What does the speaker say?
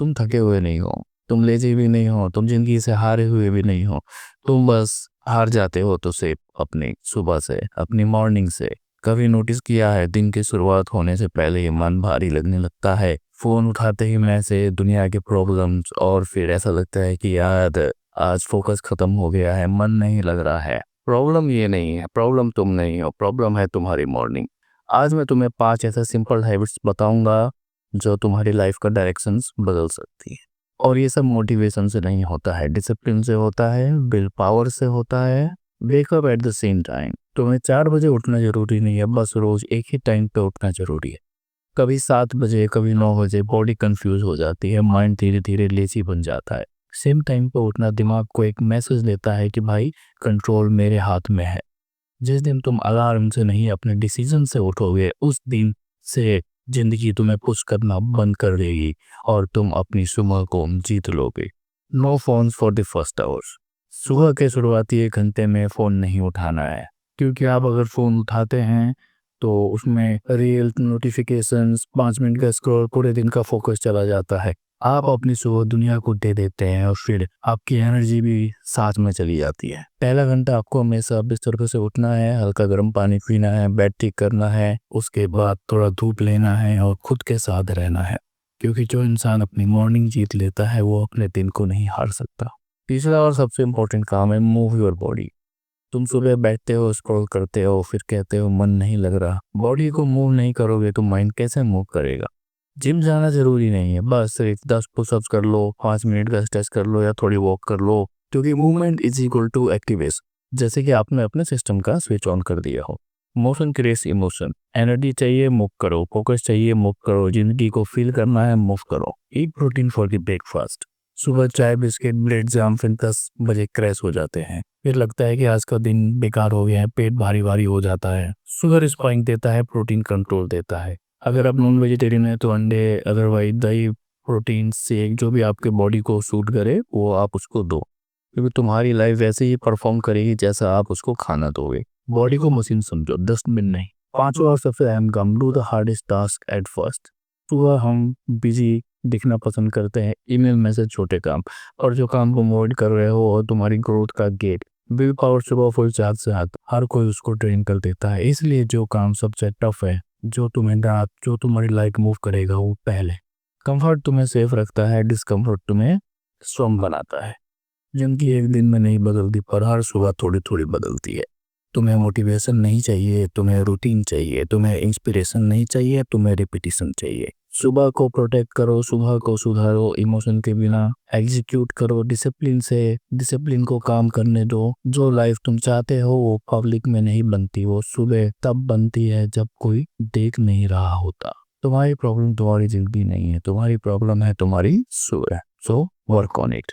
तुम थके हुए नहीं हो, तुम लेज़ी भी नहीं हो, तुम ज़िंदगी से हारे हुए भी नहीं हो। तुम बस हार जाते हो तो सिर्फ़ अपनी सुबह से, अपनी मॉर्निंग से। कभी नोटिस किया है दिन की शुरुआत होने से पहले ही मन भारी लगने लगता है। फ़ोन उठाते ही मैसेज, दुनिया के प्रॉब्लम्स और फिर ऐसा लगता है कि यार आज फ़ोकस ख़त्म हो गया है, मन नहीं लग रहा है। प्रॉब्लम ये नहीं है, प्रॉब्लम तुम नहीं हो, प्रॉब्लम है तुम्हारी मॉर्निंग। आज मैं तुम्हें 5 ऐसे सिंपल हैबिट्स बताऊंगा जो तुम्हारी लाइफ का डायरेक्शंस बदल सकती है। और ये सब मोटिवेशन से नहीं होता है, डिसिप्लिन से होता है, विल पावर से होता है, wake up at the same time. तुम्हें 4 बजे उठना ज़रूरी नहीं है, बस रोज़ एक ही टाइम पे उठना ज़रूरी है। कभी 7 बजे, कभी 9 बजे, बॉडी कंफ्यूज हो जाती है, माइंड धीरे धीरे लेजी बन जाता है। सेम टाइम पे उठना दिमाग को एक मैसेज देता है कि भाई कंट्रोल मेरे हाथ में है। जिस दिन तुम अलार्म से नहीं अपने डिसीजन से उठोगे, उस दिन से जिंदगी तुम्हें पुश करना बंद कर देगी और तुम अपनी सुबह को जीत लोगे। No phones for the first hours. सुबह के शुरुआती 1 घंटे में फ़ोन नहीं उठाना है, क्योंकि आप अगर फ़ोन उठाते हैं तो उसमें रील नोटिफिकेशंस, 5 मिनट का स्क्रॉल, पूरे दिन का फोकस चला जाता है। आप अपनी सुबह दुनिया को दे देते हैं और फिर आपकी एनर्जी भी साथ में चली जाती है। पहला घंटा आपको हमेशा बिस्तर पे से उठना है, हल्का गर्म पानी पीना है, बेड ठीक करना है, उसके बाद थोड़ा धूप लेना है और खुद के साथ रहना है, क्योंकि जो इंसान अपनी मॉर्निंग जीत लेता है वो अपने दिन को नहीं हार सकता। तीसरा और सबसे इम्पोर्टेंट काम है मूव योर बॉडी। तुम सुबह बैठते हो, स्क्रॉल करते हो, फिर कहते हो मन नहीं लग रहा। बॉडी को मूव नहीं करोगे तो माइंड कैसे मूव करेगा? जिम जाना ज़रूरी नहीं है, बस सिर्फ 10 पुशअप्स कर लो, 5 मिनट का स्ट्रेच कर लो या थोड़ी वॉक कर लो, क्योंकि movement is equal to activation. जैसे कि आपने अपने सिस्टम का स्विच ऑन कर दिया हो। Motion creates emotion. एनर्जी चाहिए, मूव करो। फोकस चाहिए, मूव करो। जिंदगी को फील करना है, मूव करो। ईट प्रोटीन फॉर द ब्रेकफास्ट। सुबह चाय, बिस्किट, ब्रेड, जाम फिर 10 बजे क्रैश हो जाते हैं। फिर लगता है कि आज का दिन बेकार हो गया है, पेट भारी भारी हो जाता है। शुगर स्पाइक देता है, प्रोटीन कंट्रोल देता है। अगर आप नॉन वेजिटेरियन है तो अंडे, अदरवाइज दही, प्रोटीन शेक, जो भी आपके बॉडी को सूट करे वो आप उसको दो, क्योंकि तुम्हारी लाइफ वैसे ही परफॉर्म करेगी जैसा आप उसको खाना दोगे। बॉडी को मशीन समझो, डस्टबिन नहीं। पांचवा और सबसे अहम काम, do the hardest task at first. सुबह हम बिजी दिखना पसंद करते हैं, ईमेल, मैसेज, छोटे काम, और जो काम तुम अवॉइड कर रहे हो और तुम्हारी ग्रोथ का गेट। विल पावर सुबह फुल चार्ज से आता, हर कोई उसको ट्रेन कर देता है। इसलिए जो काम सबसे टफ है, जो तुम्हारी लाइफ मूव करेगा, वो पहले। कंफर्ट तुम्हें सेफ रखता है, डिस्कम्फर्ट तुम्हें स्ट्रॉन्ग बनाता है। जिंदगी एक दिन में नहीं बदलती, पर हर सुबह थोड़ी थोड़ी बदलती है। तुम्हें मोटिवेशन नहीं चाहिए, तुम्हें रूटीन चाहिए। तुम्हें इंस्पिरेशन नहीं चाहिए, तुम्हें रिपीटिशन चाहिए। सुबह को प्रोटेक्ट करो, सुबह को सुधारो, इमोशन के बिना एग्जीक्यूट करो, डिसिप्लिन से। डिसिप्लिन को काम करने दो। जो लाइफ तुम चाहते हो वो पब्लिक में नहीं बनती, वो सुबह तब बनती है जब कोई देख नहीं रहा होता। तुम्हारी प्रॉब्लम तुम्हारी जिंदगी नहीं है, तुम्हारी प्रॉब्लम है तुम्हारी सुबह। So work on it.